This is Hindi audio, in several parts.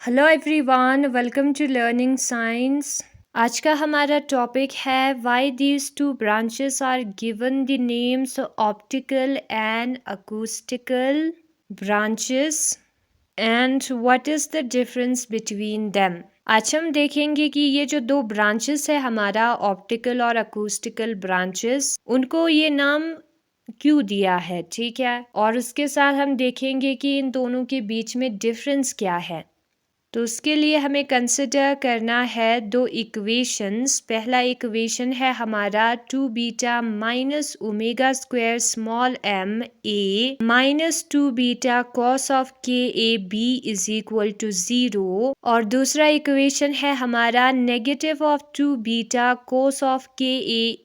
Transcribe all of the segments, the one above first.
Hello everyone, welcome to learning science. आज का हमारा टॉपिक है why these two branches are given the names optical and acoustical branches and what is the difference between them. आज हम देखेंगे कि ये जो दो ब्रांचेस है हमारा ऑप्टिकल और अकूस्टिकल ब्रांचेस, उनको ये नाम क्यों दिया है, ठीक है। और उसके साथ हम देखेंगे कि इन दोनों के बीच में डिफरेंस क्या है। तो उसके लिए हमें कंसिडर करना है दो इक्वेशंस। पहला इक्वेशन है हमारा 2 beta minus omega square small M A minus 2 beta cos of K A B is equal to 0, और दूसरा इक्वेशन है हमारा negative of 2 beta cos of K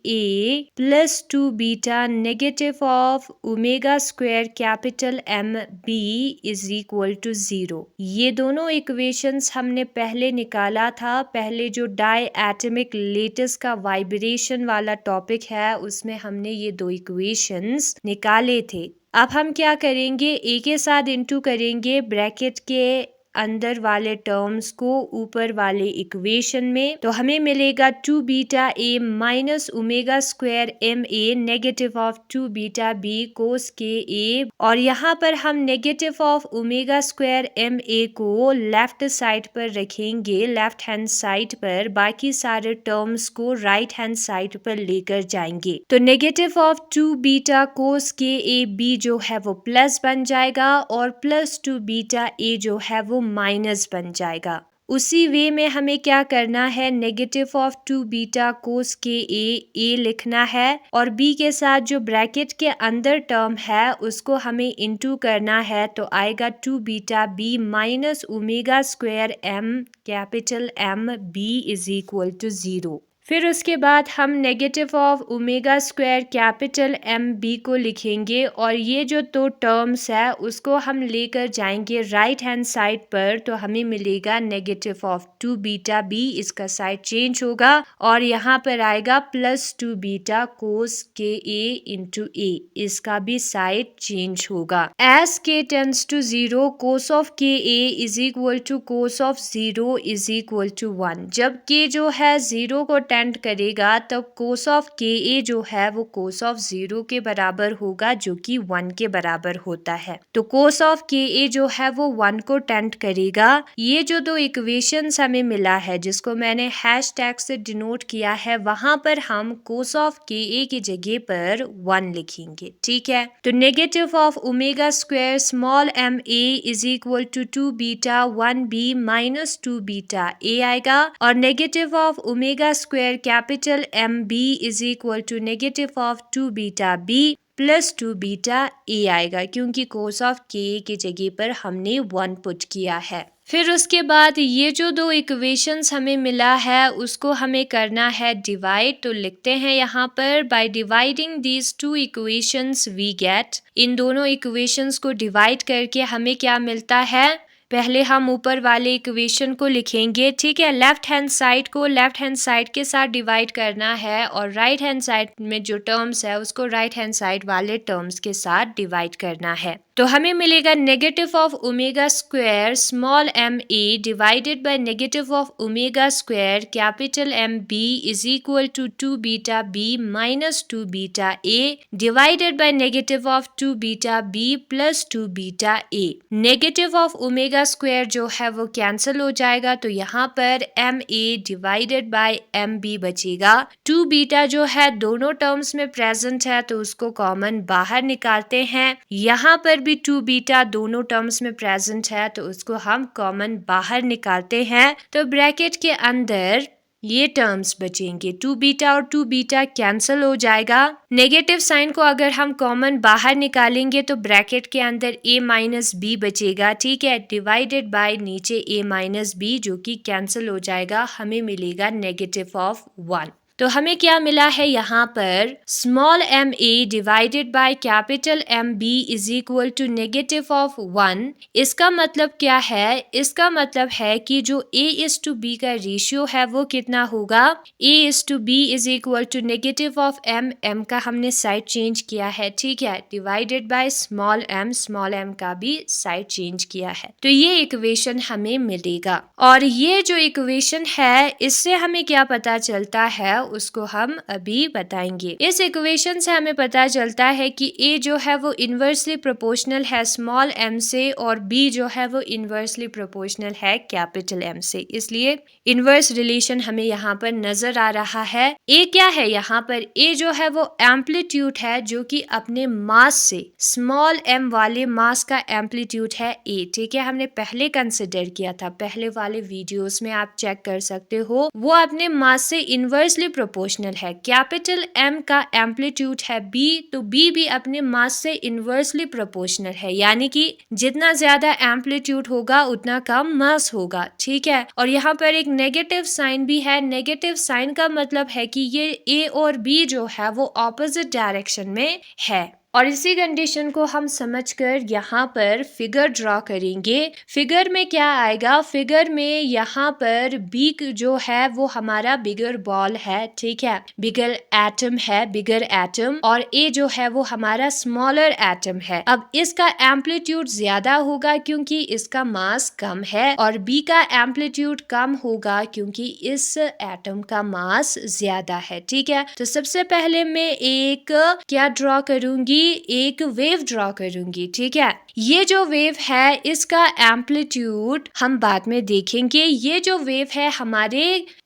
A plus 2 beta negative of omega square capital M B is equal to 0। ये दोनों इक्वेशन हमने पहले निकाला था। पहले जो डाई एटमिक लेटिस का वाइब्रेशन वाला टॉपिक है उसमें हमने ये दो इक्वेशंस निकाले थे। अब हम क्या करेंगे, ए के साथ इंटू करेंगे ब्रैकेट के अंदर वाले टर्म्स को ऊपर वाले इक्वेशन में, तो हमें मिलेगा 2 beta A minus omega square M A negative of 2 beta B cos K A, और यहाँ पर हम negative of omega square M A को लेफ्ट साइड पर रखेंगे, लेफ्ट हैंड साइड पर, बाकी सारे टर्म्स को राइट हैंड साइड पर लेकर जाएंगे। तो negative of 2 beta cos K A B जो है वो प्लस बन जाएगा और प्लस 2 बीटा ए जो है वो माइनस बन जाएगा। उसी वे में हमें क्या करना है, negative of 2 beta cos K ए लिखना है और बी के साथ जो ब्रैकेट के अंदर टर्म है उसको हमें इनटू करना है, तो आएगा 2 beta B minus omega square M capital M B is equal to 0। फिर उसके बाद हम negative of omega square capital M B को लिखेंगे और ये जो दो टर्म्स है उसको हम लेकर जाएंगे राइट हैंड साइड पर, तो हमें मिलेगा नेगेटिव ऑफ 2 बीटा बी, इसका साइड चेंज होगा और यहाँ पर आएगा plus 2 beta cos K A into A, इसका भी साइड चेंज होगा। As K tends to 0 cos of K A is equal to cos of 0 is equal to 1। जब के जो है 0 को टेंड करेगा तब कोस ऑफ के ए जो है वो कोस ऑफ 0 के बराबर होगा जो कि 1 के बराबर होता है। तो कोस ऑफ के ए जो है वो 1 को टेंड करेगा। ये जो दो इक्वेशंस हमें मिला है जिसको मैंने हैश टैग से डिनोट किया है, वहां पर हम कोस ऑफ के ए की जगह पर 1 लिखेंगे, ठीक है। तो negative of omega square small M A is equal to 2 beta 1 B minus 2 beta A आएगा और negative of omega square capital M B is equal to negative of 2 beta B plus 2 beta A आएगा, क्योंकि कोस ऑफ के की जगह पर हमने 1 पुट किया है। फिर उसके बाद ये जो दो इक्वेशंस हमें मिला है उसको हमें करना है डिवाइड। तो लिखते हैं यहाँ पर by dividing these two equations we get. इन दोनों इक्वेशंस को डिवाइड करके हमें क्या मिलता है, पहले हम ऊपर वाले इक्वेशन को लिखेंगे, ठीक है। लेफ्ट हैंड साइड को लेफ्ट हैंड साइड के साथ डिवाइड करना है और राइट हैंड साइड में जो टर्म्स है उसको राइट हैंड साइड वाले टर्म्स के साथ डिवाइड करना है। तो हमें मिलेगा negative of omega square small M A divided by negative of omega square capital M B is equal to 2 beta B minus 2 beta A divided by negative of 2 beta B plus 2 beta A. Negative of omega square जो है वो कैंसिल हो जाएगा, तो यहाँ पर M A divided bye M B बचेगा। 2 बीटा जो है दोनों टर्म्स में प्रेजेंट है तो उसको कॉमन बाहर निकालते हैं। यहाँ पर भी 2 बीटा दोनों टर्म्स में प्रेजेंट है तो उसको हम कॉमन बाहर निकालते हैं, तो ब्रैकेट के अंदर ये टर्म्स बचेंगे। 2 बीटा और 2 बीटा कैंसिल हो जाएगा। नेगेटिव साइन को अगर हम कॉमन बाहर निकालेंगे तो ब्रैकेट के अंदर a माइनस बी बचेगा, ठीक है, डिवाइडेड बाय नीचे a माइनस बी जो कि कैंसिल हो जाएगा, हमें मिलेगा नेगेटिव ऑफ 1। तो हमें क्या मिला है यहाँ पर, small M A divided by capital M B is equal to negative of 1। इसका मतलब क्या है, इसका मतलब है कि जो ए इज टू बी का रेशियो है वो कितना होगा, A is to B is equal to negative of M, M का हमने साइड चेंज किया है, ठीक है, डिवाइडेड बाय स्मॉल एम का भी साइड चेंज किया है। तो ये इक्वेशन हमें मिलेगा, और ये जो इक्वेशन है इससे हमें क्या पता चलता है उसको हम अभी बताएंगे। इस इक्वेशन से हमें पता चलता है कि ए जो है वो इनवर्सली प्रोपोर्शनल है स्मॉल एम से, और बी जो है वो इनवर्सली प्रोपोर्शनल है कैपिटल एम से, इसलिए इनवर्स रिलेशन हमें यहाँ पर नजर आ रहा है। ए क्या है यहाँ पर, ए जो है वो एम्पलीट्यूड है जो कि अपने मास से, स्मॉल एम वाले मास का एम्पलीट्यूड है ए, ठीक है, हमने पहले कंसिडर किया था, पहले वाले वीडियोस में आप चेक कर सकते हो, वो अपने मास से इनवर्सली प्रोपोर्शनल है। कैपिटल एम का एम्पलीट्यूड है बी, तो बी भी अपने मास से इनवर्सली प्रोपोर्शनल है, यानी कि जितना ज्यादा एम्पलीट्यूड होगा उतना कम मास होगा, ठीक है। और यहाँ पर एक नेगेटिव साइन भी है, नेगेटिव साइन का मतलब है कि ये ए और बी जो है वो ऑपोजिट डायरेक्शन में है। और इसी कंडीशन को हम समझकर यहाँ पर फिगर ड्रॉ करेंगे। फिगर में क्या आएगा, फिगर में यहाँ पर बी जो है वो हमारा बिगर बॉल है, ठीक है, बिगर एटम है, बिगर एटम, और ए जो है वो हमारा स्मॉलर एटम है। अब इसका एम्पलीट्यूड ज्यादा होगा क्योंकि इसका मास कम है, और बी का एम्पलीट्यूड कम होगा क्योंकि इस एटम का मास ज्यादा है, ठीक है। तो सबसे पहले मैं एक क्या ड्रॉ करूंगी, एक वेव ड्रॉ करूंगी, ठीक है। ये जो वेव है इसका एम्पलीट्यूड हम बाद में देखेंगे। ये जो वेव है हमारे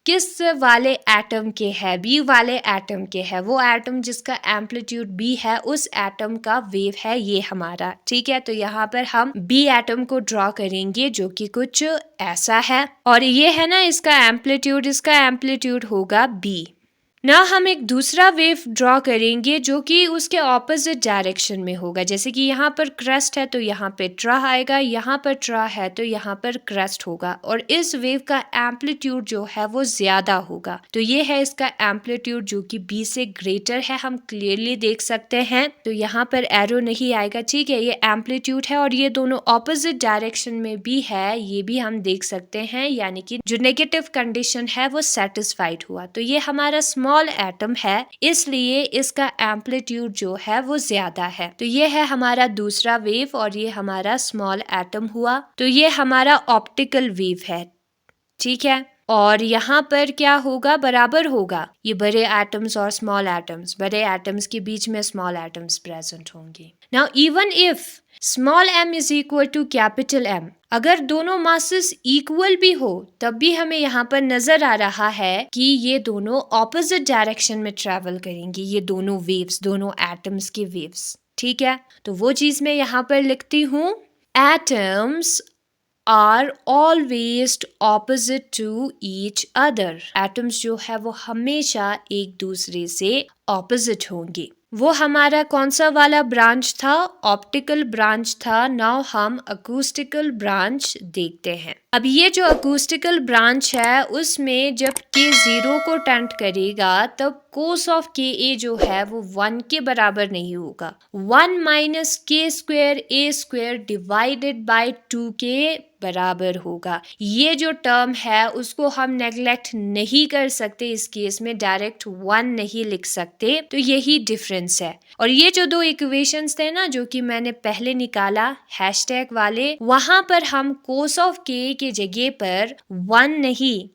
किस वाले एटम के है, बी वाले एटम के है, वो एटम जिसका एम्पलीट्यूड बी है उस एटम का वेव है ये हमारा, ठीक है। तो यहाँ पर हम बी एटम को ड्रॉ करेंगे जो कि कुछ ऐसा है, और ये है ना इसका एम्पलीट्यूड होगा बी। ना हम एक दूसरा वेव ड्रॉ करेंगे जो कि उसके ऑपोजिट डायरेक्शन में होगा, जैसे कि यहाँ पर क्रस्ट है तो यहाँ पे ट्रा आएगा, यहाँ पर ट्रा है तो यहाँ पर क्रस्ट होगा, और इस वेव का एम्पलीट्यूड जो है वो ज्यादा होगा। तो ये है इसका एम्पलीट्यूड जो कि बी से ग्रेटर है, हम क्लियरली देख सकते हैं। तो यहाँ पर एरो नहीं आएगा, ठीक है, ये एम्पलीट्यूड है और ये दोनों ऑपोजिट डायरेक्शन में भी है, ये भी हम देख सकते हैं, यानी कि जो नेगेटिव कंडीशन है वो सेटिस्फाइड हुआ। तो ये हमारा स्मॉल एटम है, इसलिए इसका एम्पलीट्यूड जो है वो ज्यादा है। तो ये है हमारा दूसरा वेव, और ये हमारा स्मॉल एटम हुआ। तो ये हमारा ऑप्टिकल वेव है, ठीक है। और यहाँ पर क्या होगा, बराबर होगा, ये बड़े एटम्स और स्मॉल एटम्स, बड़े एटम्स के बीच में स्मॉल एटम्स प्रेजेंट होंगे। Now even if small M is equal to capital M, अगर दोनों मासेस इक्वल भी हो तब भी हमें यहाँ पर नजर आ रहा है कि ये दोनों ऑपोजिट डायरेक्शन में ट्रेवल करेंगी, ये दोनों वेव्स, दोनों एटम्स के वेव्स, ठीक है। तो वो चीज मैं यहाँ पर लिखती हूँ, atoms are always opposite to each other. Atoms जो है वो हमेशा एक दूसरे से ऑपोजिट होंगे। वो हमारा कौन सा वाला ब्रांच था, ऑप्टिकल ब्रांच था। नाउ हम अकूस्टिकल ब्रांच देखते हैं। अब ये जो अकूस्टिकल ब्रांच है उसमें जब के 0 को टेंड करेगा तब कोस ऑफ के ए जो है वो 1 के बराबर नहीं होगा। 1 minus K square A square divided by 2 के बराबर होगा। ये जो टर्म है उसको हम नेग्लेक्ट नहीं कर सकते, इस केस में डायरेक्ट 1 नहीं लिख सकते। तो यही डिफरेंस है। और ये जो दो इक्वेशंस थे ना जो कि मैंने पहले निकाला हैशटैग वाले, वहां पर हम कोस ऑफ के जगह पर 1 नहीं,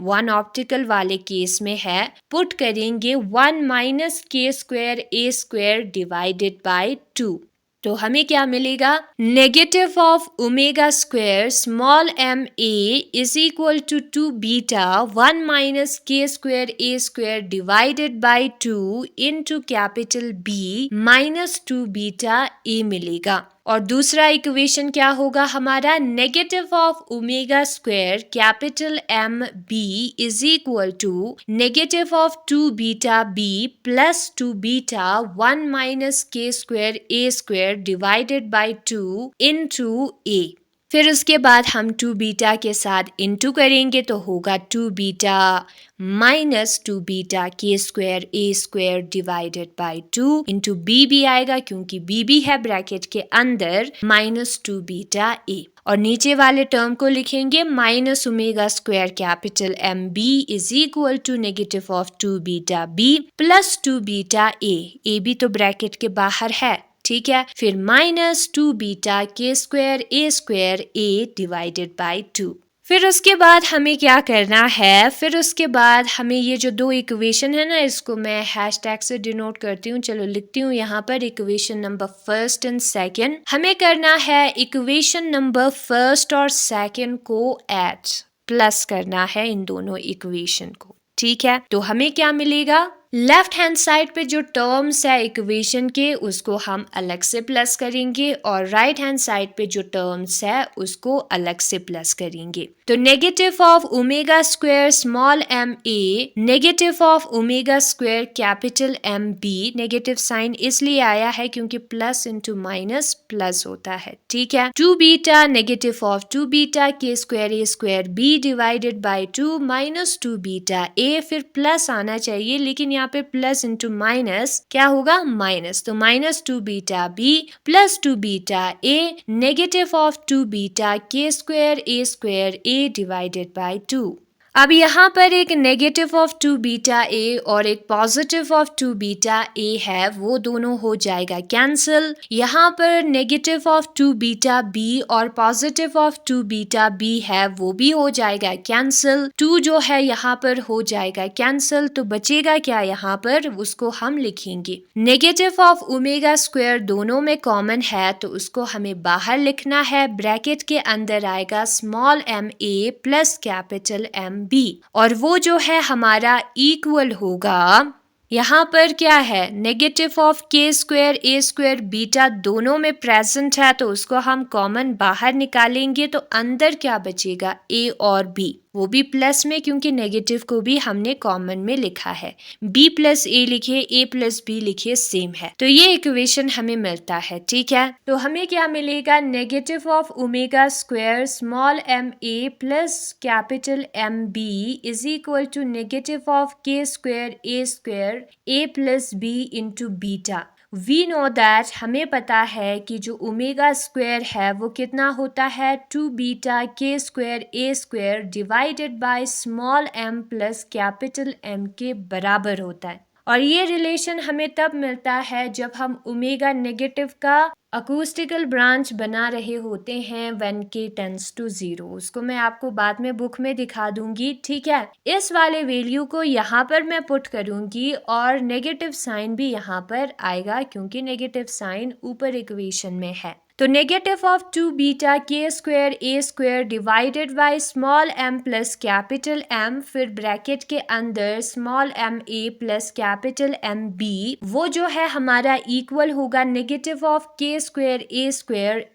1 ऑप्टिकल वाले केस में है, पुट करेंगे 1 minus K square A square divided by 2। तो हमें क्या मिलेगा, negative of omega square small M A is equal to 2 beta 1 minus K square A square divided by 2 into capital B minus 2 beta A मिलेगा। और दूसरा इक्वेशन क्या होगा हमारा, negative of omega square capital M B is equal to negative of 2 beta B plus 2 beta 1 minus K square A square divided by 2 into A. फिर उसके बाद हम 2 बीटा के साथ इंटू करेंगे तो होगा 2 beta minus 2 beta K square A square divided by 2 into B भी आएगा क्योंकि बी भी है ब्रैकेट के अंदर माइनस 2 बीटा ए, और नीचे वाले टर्म को लिखेंगे minus omega square capital M B is equal to negative of 2 beta B plus 2 beta A भी तो ब्रैकेट के बाहर है, ठीक है। फिर minus 2 beta K square A divided by 2। फिर उसके बाद हमें क्या करना है, फिर उसके बाद हमें ये जो दो इक्वेशन है ना, इसको मैं हैशटैग से डिनोट करती हूँ, चलो लिखती हूँ यहाँ पर equation number first and second. हमें करना है इक्वेशन नंबर फर्स्ट और सेकंड को ऐड, प्लस करना है इन दोनों इक्वेशन को, ठीक है। तो हमें क्या मिलेगा, लेफ्ट हैंड साइड पे जो टर्म्स है इक्वेशन के उसको हम अलग से प्लस करेंगे और राइट हैंड साइड पे जो टर्म्स है उसको अलग से प्लस करेंगे। तो negative of omega square small M A negative of omega square capital M B, negative sign इसलिए आया है क्योंकि प्लस इंटू माइनस प्लस होता है, ठीक है। 2 beta negative of 2 beta K square B divided by 2 minus 2 beta A, फिर प्लस आना चाहिए लेकिन यहाँ पे प्लस इंटू माइनस क्या होगा माइनस, तो minus 2 beta B plus 2 beta A negative of 2 beta K square A divided by 2। अब यहाँ पर एक नेगेटिव ऑफ 2 बीटा ए और एक पॉजिटिव ऑफ 2 बीटा ए है, वो दोनों हो जाएगा कैंसिल। यहाँ पर नेगेटिव ऑफ 2 बीटा बी और पॉजिटिव ऑफ 2 बीटा बी है, वो भी हो जाएगा कैंसिल। 2 जो है यहाँ पर हो जाएगा कैंसिल, तो बचेगा क्या यहाँ पर, उसको हम लिखेंगे नेगेटिव ऑफ ओमेगा स्क्वायर, दोनों में कॉमन है तो उसको हमें बाहर लिखना है, ब्रैकेट के अंदर आएगा small M A plus capital M B, और वो जो है हमारा इक्वल होगा, यहाँ पर क्या है negative of K square A square beta दोनों में प्रेजेंट है तो उसको हम कॉमन बाहर निकालेंगे, तो अंदर क्या बचेगा ए और बी, वो भी प्लस में क्योंकि नेगेटिव को भी हमने कॉमन में लिखा है, b प्लस ए लिखे a प्लस बी लिखे सेम है, तो ये इक्वेशन हमें मिलता है, ठीक है। तो हमें क्या मिलेगा, negative of omega square small M A plus capital M B is equal to negative of K square A plus B into beta. We know that, हमें पता है कि जो ओमेगा स्क्वायर है वो कितना होता है 2 beta K square A square divided by small M plus capital M के बराबर होता है, और ये रिलेशन हमें तब मिलता है जब हम ओमेगा नेगेटिव का अकूस्टिकल ब्रांच बना रहे होते हैं व्हेन k टेंड्स टू 0। उसको मैं आपको बाद में बुक में दिखा दूंगी, ठीक है। इस वाले वैल्यू को यहाँ पर मैं पुट करूंगी और नेगेटिव साइन भी यहाँ पर आएगा क्योंकि नेगेटिव साइन ऊपर इक्वेशन में है। तो negative of 2 beta K square A square divided by small M plus capital M, फिर ब्रैकेट के अंदर small M A plus capital M B, वो जो है हमारा इक्वल होगा negative of K square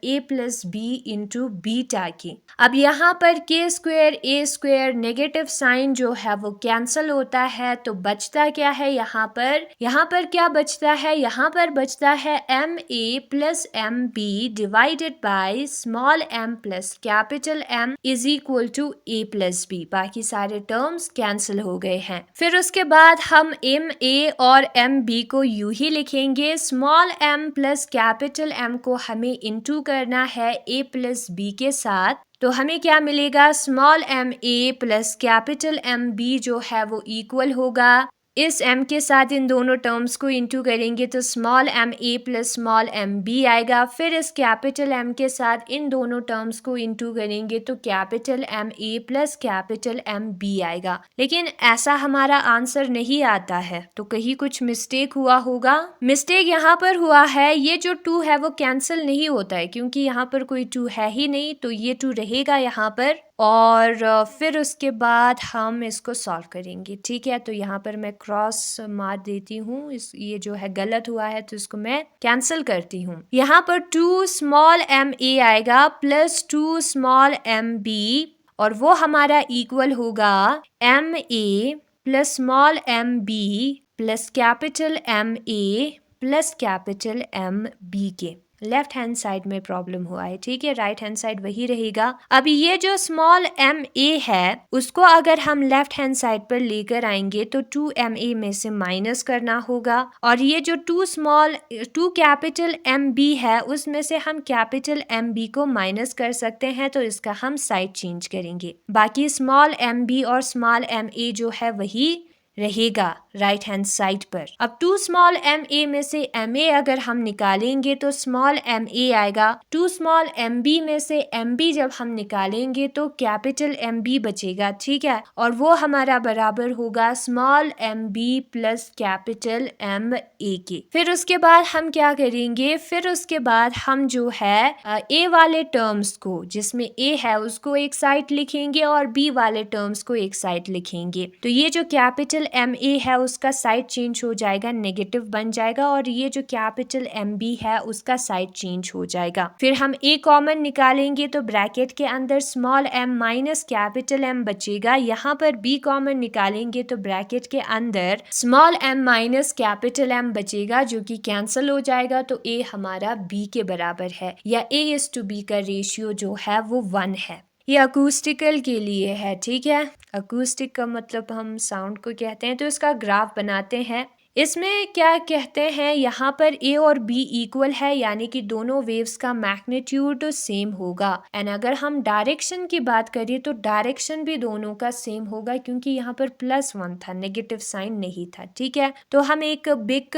A plus B into beta की। अब यहाँ पर के स्क्वायर ए नेगेटिव साइन जो है वो कैंसिल होता है, तो बचता क्या है यहाँ पर क्या बचता है, यहाँ पर बचता है M A plus M B divided by small M plus capital M is equal to A plus B. बाकी सारे टर्म्स कैंसिल हो गए हैं। फिर उसके बाद हम एम ए और एम बी को यूं ही लिखेंगे, small M plus capital M को हमें इनटू करना है ए प्लस बी के साथ, तो हमें क्या मिलेगा, small M A plus capital M B जो है वो इक्वल होगा, इस m के साथ इन दोनों टर्म्स को इंटू करेंगे तो small M A plus small M B आएगा, फिर इस कैपिटल M के साथ इन दोनों टर्म्स को इंटू करेंगे तो capital M A plus capital M B आएगा। लेकिन ऐसा हमारा आंसर नहीं आता है, तो कहीं कुछ मिस्टेक हुआ होगा। मिस्टेक यहाँ पर हुआ है, ये जो 2 है वो कैंसिल नहीं होता है क्योंकि यहाँ पर कोई 2 है ही नहीं, तो ये 2 रहेगा यहाँ पर, और फिर उसके बाद हम इसको सॉल्व करेंगे, ठीक है। तो यहाँ पर मैं क्रॉस मार देती हूँ, ये जो है गलत हुआ है तो इसको मैं कैंसिल करती हूँ। यहाँ पर 2 स्मॉल एम ए आएगा प्लस 2 स्मॉल एम बी, और वो हमारा इक्वल होगा M A plus small M B plus capital M A plus capital M B के। लेफ्ट हैंड साइड में प्रॉब्लम हुआ है, ठीक है, राइट हैंड साइड वही रहेगा। अब ये जो स्मॉल एम ए है उसको अगर हम लेफ्ट हैंड साइड पर लेकर आएंगे तो 2ma में से माइनस करना होगा, और ये जो 2 कैपिटल एम बी है उसमें से हम कैपिटल एम बी को माइनस कर सकते हैं, तो इसका हम साइड चेंज करेंगे। बाकी स्मॉल एम बी और स्मॉल एम ए जो है वही रहेगा राइट हैंड साइड पर। अब 2 स्मॉल एम ए में से एम ए अगर हम निकालेंगे तो स्मॉल एम ए आएगा। 2 स्मॉल एम बी में से एम बी जब हम निकालेंगे तो कैपिटल एम बी बचेगा, ठीक है, और वो हमारा बराबर होगा small M B plus capital M A के। फिर उसके बाद हम क्या करेंगे, फिर उसके बाद हम जो है ए वाले टर्म्स को, जिसमें ए है उसको एक साइड लिखेंगे और बी वाले टर्म्स को एक साइड लिखेंगे। तो ये जो कैपिटल एम ए है उसका साइड चेंज हो जाएगा, नेगेटिव बन जाएगा, और ये जो कैपिटल एम बी है उसका साइड चेंज हो जाएगा। फिर हम ए कॉमन निकालेंगे तो ब्रैकेट के अंदर small M minus capital M बचेगा। यहाँ पर बी कॉमन निकालेंगे तो ब्रैकेट के अंदर small M minus capital M बचेगा, जो कि कैंसिल हो जाएगा, तो ए हमारा बी के बराबर है, या A:B का रेशियो जो है वो 1 है। ये अकूस्टिकल के लिए है, ठीक है, अकूस्टिक का मतलब हम साउंड को कहते हैं। तो इसका ग्राफ बनाते हैं। इसमें क्या कहते हैं, यहाँ पर ए और बी इक्वल है, यानी कि दोनों वेव्स का मैग्नीट्यूड सेम होगा। एंड अगर हम डायरेक्शन की बात करें तो डायरेक्शन भी दोनों का सेम होगा, क्योंकि यहाँ पर +1 था, नेगेटिव साइन नहीं था, ठीक है। तो हम एक बिग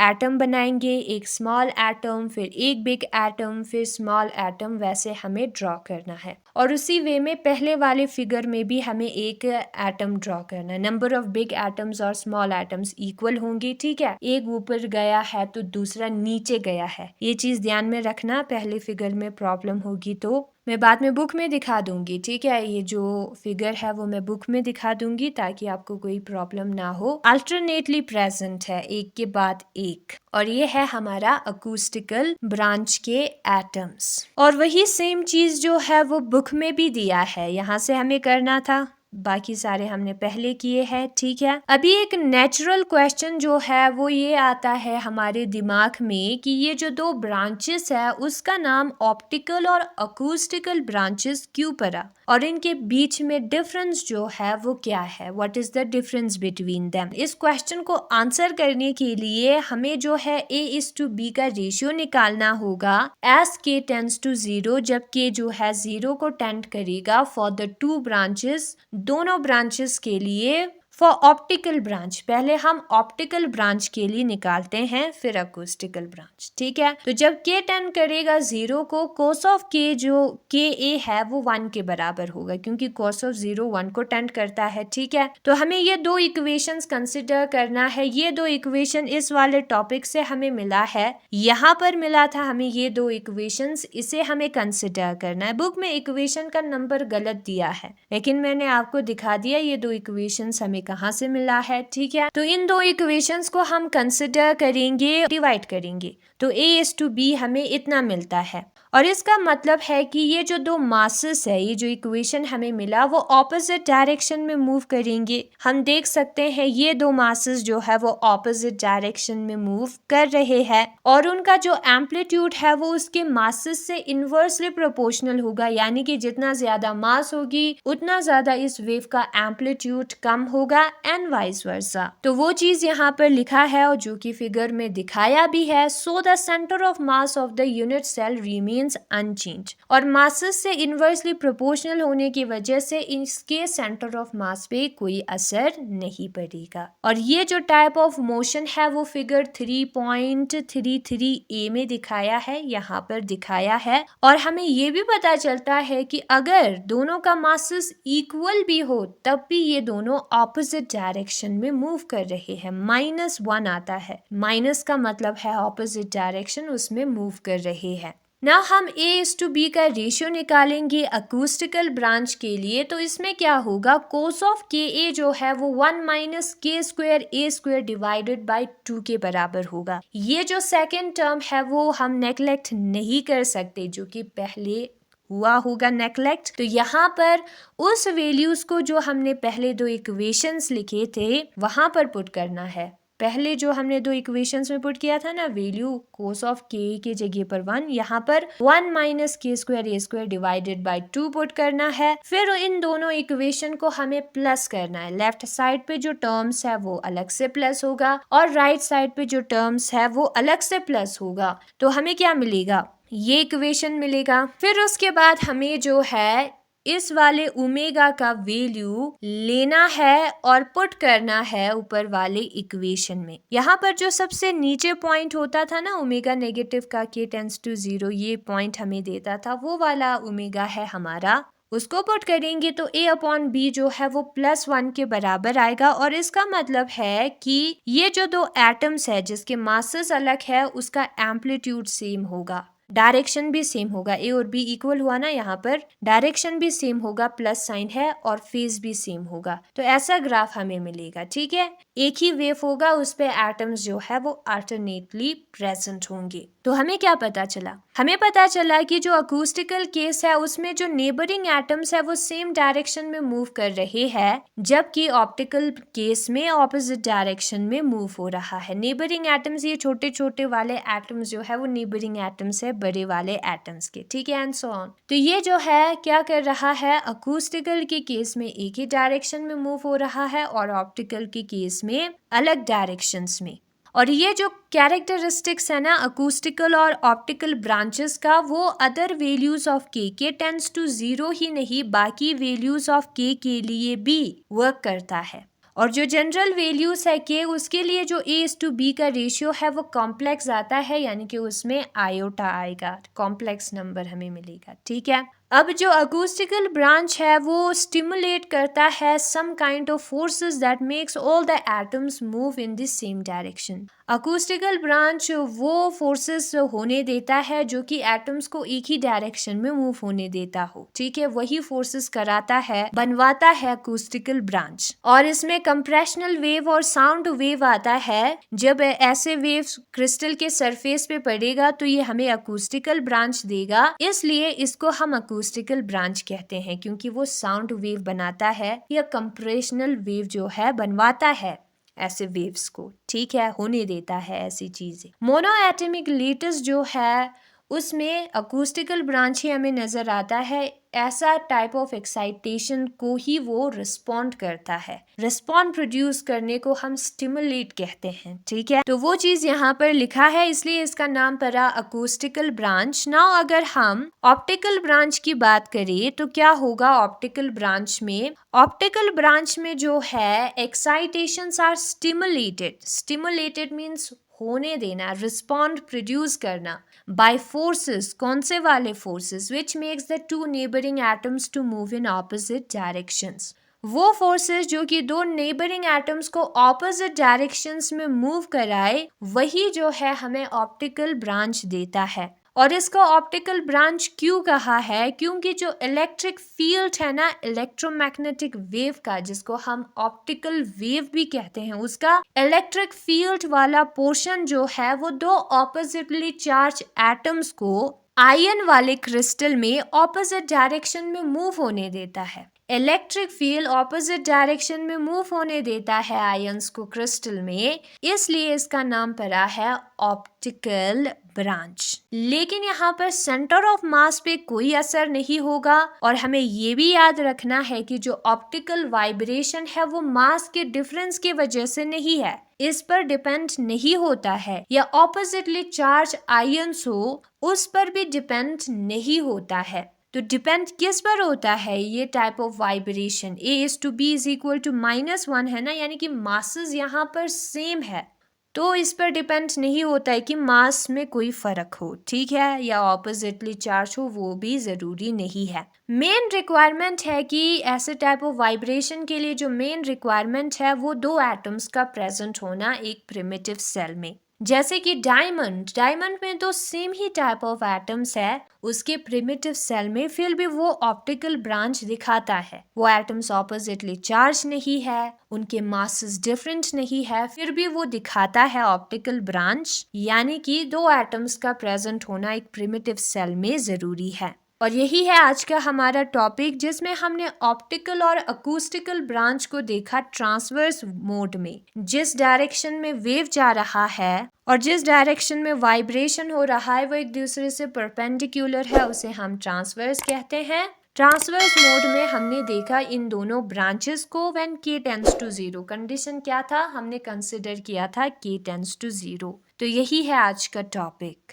एटम बनाएंगे, एक स्मॉल एटम, फिर एक बिग एटम, फिर स्मॉल एटम, वैसे हमें ड्रॉ करना है। और उसी वे में पहले वाले फिगर में भी हमें एक एटम ड्रॉ करना है। नंबर ऑफ बिग एटम्स और स्मॉल एटम्स इक्वल होंगे, ठीक है, एक ऊपर गया है तो दूसरा नीचे गया है, ये चीज ध्यान में रखना। पहले फिगर में प्रॉब्लम होगी तो मैं बाद में बुक में दिखा दूंगी, ठीक है, ये जो फिगर है वो मैं बुक में दिखा दूंगी ताकि आपको कोई प्रॉब्लम ना हो। अल्टरनेटली प्रेजेंट है, एक के बाद एक, और ये है हमारा अकूस्टिकल ब्रांच के एटम्स। और वही सेम चीज जो है वो बुक में भी दिया है, यहाँ से हमें करना था, बाकी सारे हमने पहले किए हैं, ठीक है। अभी एक नेचुरल क्वेश्चन जो है वो ये आता है हमारे दिमाग में कि ये जो 2 ब्रांचेस है उसका नाम ऑप्टिकल और अकूस्टिकल ब्रांचेस क्यों पड़ा, और इनके बीच में डिफरेंस जो है वो क्या है, what is the difference between them. इस क्वेश्चन को आंसर करने के लिए हमें जो है A:B का रेशियो निकालना होगा एज k टेंड्स टू 0, जब k जो है 0 को टेंड करेगा फॉर द 2 ब्रांचेस, दोनों ब्रांचेस के लिए। फॉर ऑप्टिकल ब्रांच, पहले हम ऑप्टिकल ब्रांच के लिए निकालते हैं, फिर अकूस्टिकल ब्रांच, ठीक है। तो जब k टेंड करेगा 0 को, cos ऑफ k जो ka है वो 1 के बराबर होगा, क्योंकि cos ऑफ 0 1 को टेंड करता है, ठीक है। तो हमें ये 2 इक्वेशंस कंसिडर करना है। ये 2 इक्वेशन इस वाले टॉपिक से हमें मिला है, यहाँ पर मिला था हमें ये 2 इक्वेशंस, इसे हमें कंसिडर करना है। बुक में इक्वेशन का नंबर गलत दिया है, लेकिन मैंने आपको दिखा दिया ये 2 इक्वेशंस हमें कहाँ से मिला है, ठीक है। तो इन 2 इक्वेशंस को हम कंसिडर करेंगे, डिवाइड करेंगे, तो A:B हमें इतना मिलता है। और इसका मतलब है कि ये जो 2 मासेस है, ये जो इक्वेशन हमें मिला वो ऑपोजिट डायरेक्शन में मूव करेंगे। हम देख सकते हैं ये 2 मासेस जो है वो ऑपोजिट डायरेक्शन में मूव कर रहे हैं, और उनका जो एम्पलीट्यूड है वो उसके मासेस से इनवर्सली प्रोपोर्शनल होगा, यानी कि जितना ज्यादा मास होगी उतना ज्यादा इस वेव का एम्पलीट्यूड कम होगा, एंड वाइस वर्सा। तो वो चीज यहाँ पर लिखा है और जो कि फिगर में दिखाया भी है। So the centre of mass of the unit cell remains unchanged, और मासेस से इनवर्सली प्रोपोर्शनल होने की वजह से इसके सेंटर ऑफ मास पे कोई असर नहीं पड़ेगा। और ये जो टाइप ऑफ मोशन है वो फिगर 3.33a में दिखाया है, यहाँ पर दिखाया है। और हमें ये भी पता चलता है कि अगर दोनों का मासेस इक्वल भी हो तब भी ये दोनों ऑपोजिट डायरेक्शन में मूव कर रहे हैं। -1 आता है, माइनस का मतलब है ऑपोजिट डायरेक्शन, उसमें मूव कर रहे हैं। ना हम A:B का रेशियो निकालेंगे अकूस्टिकल ब्रांच के लिए, तो इसमें क्या होगा, cos ऑफ Ka जो है वो 1 - k² डिवाइडेड बाय 2 के बराबर होगा। ये जो सेकेंड टर्म है वो हम नेग्लेक्ट नहीं कर सकते, जो कि पहले हुआ होगा नेग्लेक्ट। तो यहाँ पर उस वैल्यूज को जो हमने पहले 2 इक्वेशंस लिखे थे वहां पर पुट करना है। पहले जो हमने दो इक्वेशंस में पुट किया था ना, वैल्यू cos ऑफ k की जगह पर 1, यहाँ पर 1 minus k square a square divided by 2 put करना है। फिर इन दोनों इक्वेशन को हमें प्लस करना है। लेफ्ट साइड पे जो टर्म्स है वो अलग से प्लस होगा और राइट साइड पे जो टर्म्स है वो अलग से प्लस होगा। तो हमें क्या मिलेगा, ये इक्वेशन मिलेगा। फिर उसके बाद हमें जो है इस वाले ओमेगा का वैल्यू लेना है और पुट करना है ऊपर वाले इक्वेशन में। यहाँ पर जो सबसे नीचे पॉइंट होता था ना ओमेगा नेगेटिव का k टेंड्स टू 0, ये पॉइंट हमें देता था, वो वाला ओमेगा है हमारा। उसको पुट करेंगे तो a अपॉन बी जो है वो +1 के बराबर आएगा। और इसका मतलब है कि ये जो दो एटम्स है जिसके मासेस अलग है उसका एम्पलीट्यूड सेम होगा, डायरेक्शन भी सेम होगा। ए और बी इक्वल हुआ ना, यहाँ पर डायरेक्शन भी सेम होगा, प्लस साइन है, और फेज भी सेम होगा। तो ऐसा ग्राफ हमें मिलेगा। ठीक है, एक ही वेव होगा, उस पे एटम्स जो है वो अल्टरनेटली प्रेजेंट होंगे। तो हमें क्या पता चला, हमें पता चला कि जो अकूस्टिकल केस है उसमें जो नेबरिंग एटम्स है वो सेम डायरेक्शन में मूव कर रहे हैं, जबकि ऑप्टिकल केस में ऑपोजिट डायरेक्शन में मूव हो रहा है। नेबरिंग एटम्स, ये छोटे छोटे वाले एटम्स जो है वो नेबरिंग एटम्स है बड़े वाले एटम्स के। ठीक है, एंड सो ऑन। तो ये जो है क्या कर रहा है, अकूस्टिकल के केस में एक ही डायरेक्शन में मूव हो रहा है और ऑप्टिकल के केस में अलग डायरेक्शंस में। और ये जो कैरेक्टरिस्टिक्स है ना अकूस्टिकल और ऑप्टिकल ब्रांचेस का, वो अदर वैल्यूज ऑफ के टेंड्स टू 0 ही नहीं, बाकी वैल्यूज ऑफ के लिए भी वर्क करता है। और जो जनरल वैल्यूज है के, उसके लिए जो a:b का रेशियो है वो कॉम्प्लेक्स आता है, यानी कि उसमें आयोटा आएगा, कॉम्प्लेक्स नंबर हमें मिलेगा। ठीक है, अब जो अकूस्टिकल ब्रांच है वो स्टिमुलेट करता है some kind of forces that makes all the atoms move in the same direction. Acoustical branch वो फोर्सेस होने देता है जो कि एटम्स को एक ही डायरेक्शन में मूव होने देता हो। ठीक है, वही फोर्सेस कराता है, बनवाता है अकूस्टिकल ब्रांच। और इसमें कंप्रेशनल वेव और साउंड वेव आता है। जब ऐसे वेव क्रिस्टल के सरफेस पे पड़ेगा तो ये हमें अकूस्टिकल ब्रांच देगा, इसलिए इसको हम अकूस्टिकल ब्रांच कहते हैं, क्योंकि वो साउंड वेव बनाता है या कंप्रेशनल वेव जो है बनवाता है ऐसे वेव्स को। ठीक है, होने देता है ऐसी चीजें। मोनोएटमिक लेटिस जो है उसमें अकूस्टिकल ब्रांच ही हमें नजर आता है। ऐसा टाइप ऑफ एक्साइटेशन को ही वो रिस्पॉन्ड करता है। रिस्पॉन्ड प्रोड्यूस करने को हम स्टिमुलेट कहते हैं। ठीक है, तो वो चीज यहाँ पर लिखा है, इसलिए इसका नाम पड़ा अकूस्टिकल ब्रांच। नाउ अगर हम ऑप्टिकल ब्रांच की बात करें तो क्या होगा ऑप्टिकल ब्रांच में, ऑप्टिकल ब्रांच में जो है excitations are stimulated. Stimulated means होने देना, रिस्पॉन्ड प्रोड्यूस करना बाय फोर्सेस। कौन से वाले forces? Which makes the two neighbouring atoms to move in opposite directions. वो फोर्सेस जो कि दो नेबरिंग एटम्स को ऑपोजिट डायरेक्शंस में मूव कराए, वही जो है हमें ऑप्टिकल ब्रांच देता है। और इसको ऑप्टिकल ब्रांच क्यों कहा है? क्योंकि जो इलेक्ट्रिक फील्ड है ना इलेक्ट्रोमैग्नेटिक वेव का, जिसको हम ऑप्टिकल वेव भी कहते हैं, उसका इलेक्ट्रिक फील्ड वाला पोर्शन जो है वो दो ऑपोजिटली चार्ज एटम्स को आयन वाले क्रिस्टल में ऑपोजिट डायरेक्शन में मूव होने देता है। इलेक्ट्रिक फील्ड ऑपोजिट डायरेक्शन में मूव होने देता है आयंस को क्रिस्टल में, इसलिए इसका नाम पड़ा है ऑप्टिकल ब्रांच। लेकिन यहाँ पर सेंटर ऑफ मास पे कोई असर नहीं होगा। और हमें ये भी याद रखना है कि जो ऑप्टिकल वाइब्रेशन है वो मास के डिफरेंस की वजह से नहीं है, इस पर डिपेंड नहीं होता है, या ऑपोजिटली चार्ज आयंस हो उस पर भी डिपेंड नहीं होता है। तो डिपेंड किस पर होता है ये type of vibration? a:b is equal to -1 है ना, यानी कि मासेस यहाँ पर सेम है, तो इस पर डिपेंड नहीं होता है कि मास में कोई फर्क हो। ठीक है, या ऑपोजिटली चार्ज हो, वो भी जरूरी नहीं है। मेन रिक्वायरमेंट है कि ऐसे टाइप ऑफ वाइब्रेशन के लिए जो मेन रिक्वायरमेंट है वो दो एटम्स का प्रेजेंट होना एक प्रिमिटिव सेल में। जैसे कि डायमंड में तो same he type of atoms है उसके प्रिमिटिव सेल में, फिर भी वो ऑप्टिकल ब्रांच दिखाता है। वो एटम्स ऑपोजिटली चार्ज नहीं है, उनके मासेस डिफरेंट नहीं है, फिर भी वो दिखाता है ऑप्टिकल ब्रांच, यानी कि दो एटम्स का प्रेजेंट होना एक प्रिमिटिव सेल में जरूरी है। और यही है आज का हमारा टॉपिक, जिसमें हमने ऑप्टिकल और अकूस्टिकल ब्रांच को देखा ट्रांसवर्स मोड में। जिस डायरेक्शन में वेव जा रहा है और जिस डायरेक्शन में वाइब्रेशन हो रहा है वो एक दूसरे से परपेंडिकुलर है, उसे हम ट्रांसवर्स कहते हैं। ट्रांसवर्स मोड में हमने देखा इन दोनों ब्रांचेस को when k tends to 0। Condition क्या था, हमने कंसिडर किया था k टेंड्स टू 0। तो यही है आज का टॉपिक।